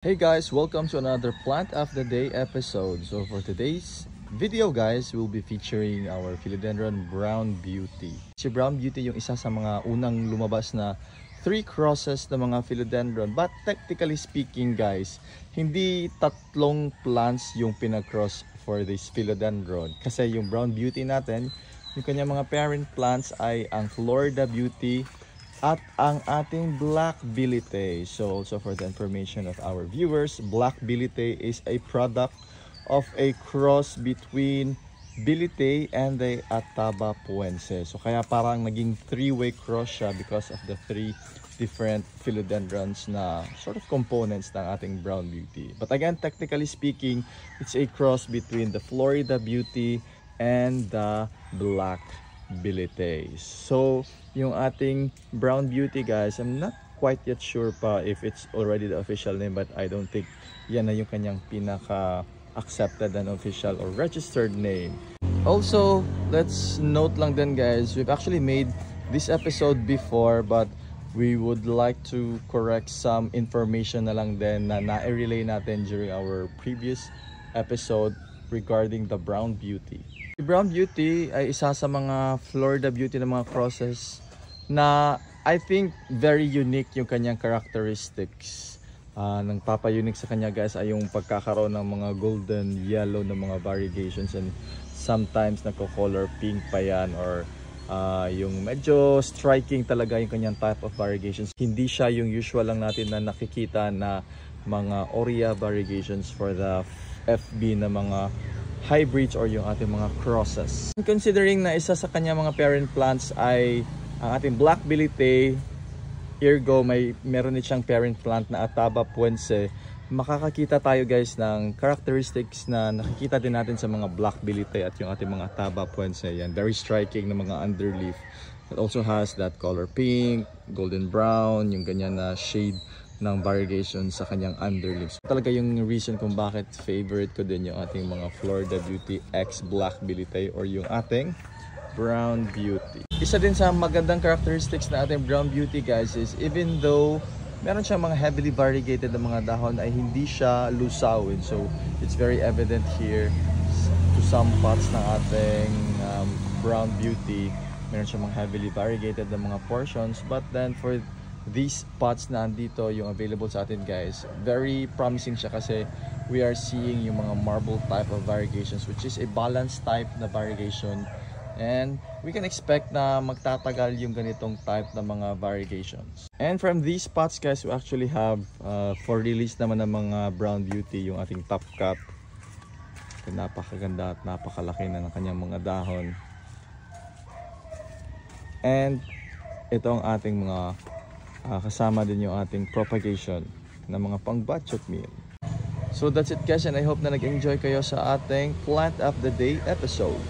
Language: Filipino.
Hey guys, welcome to another Plant of the Day episode. So for today's video guys, we'll be featuring our Philodendron Brown Beauty. Si Brown Beauty yung isa sa mga unang lumabas na 3 crosses ng mga Philodendron. But technically speaking guys, hindi tatlong plants yung pinag-cross for this Philodendron. Kasi yung Brown Beauty natin, yung kanyang mga parent plants ay ang Florida Beauty at ang ating Black Bilite. So also for the information of our viewers, Black Bilite is a product of a cross between Bilite and the Atabapuense. So kaya parang naging three-way cross siya because of the 3 different philodendrons na sort of components ng ating Brown Beauty. But again, technically speaking, it's a cross between the Florida Beauty and the Black Bilite. So yung ating Brown Beauty guys, I'm not quite yet sure pa if it's already the official name, but I don't think yan na yung kanyang pinaka accepted and official or registered name. Also, let's note lang din guys, we've actually made this episode before, but we would like to correct some information na lang din na na-relay natin during our previous episode regarding the Brown Beauty. The Brown Beauty ay isa sa mga Florida Beauty ng mga crosses na I think very unique yung kanyang characteristics. Nang papa-unique sa kanya guys ay yung pagkakaroon ng mga golden yellow na mga variegations, and sometimes nagko-color pink pa yan, or yung medyo striking talaga yung kanyang type of variegations. Hindi siya yung usual lang natin na nakikita na mga Aurea variegations for the FB na mga hybrids or yung ating mga crosses. Considering na isa sa kanya mga parent plants ay ang ating Black Bilite, ergo meron din siyang parent plant na Atabapuense, makakakita tayo guys ng characteristics na nakikita din natin sa mga Black Bilite at yung ating mga Atabapuense. Yan, very striking na mga underleaf. It also has that color pink, golden brown, yung ganyan na shade ng variegation sa kanyang underleaves. Talaga yung reason kung bakit favorite ko din yung ating mga Florida Beauty X Black Bilite or yung ating Brown Beauty. Isa din sa magandang characteristics na ating Brown Beauty guys is even though meron siyang mga heavily variegated na mga dahon ay hindi siya lusawin. So it's very evident here to some pots ng ating Brown Beauty. Meron siyang mga heavily variegated na mga portions, but then for these pots na andito yung available sa atin guys, very promising siya kasi we are seeing yung mga marble type of variegations, which is a balanced type na variegation, and we can expect na magtatagal yung ganitong type na mga variegations. And from these pots guys, we actually have for release naman ng mga Brown Beauty yung ating top cap. Napakaganda at napakalaki na ng kanyang mga dahon, and ito ang ating mga kasama din yung ating propagation ng mga pang budget meal. So that's it guys, and I hope na nag-enjoy kayo sa ating Plant of the Day episode.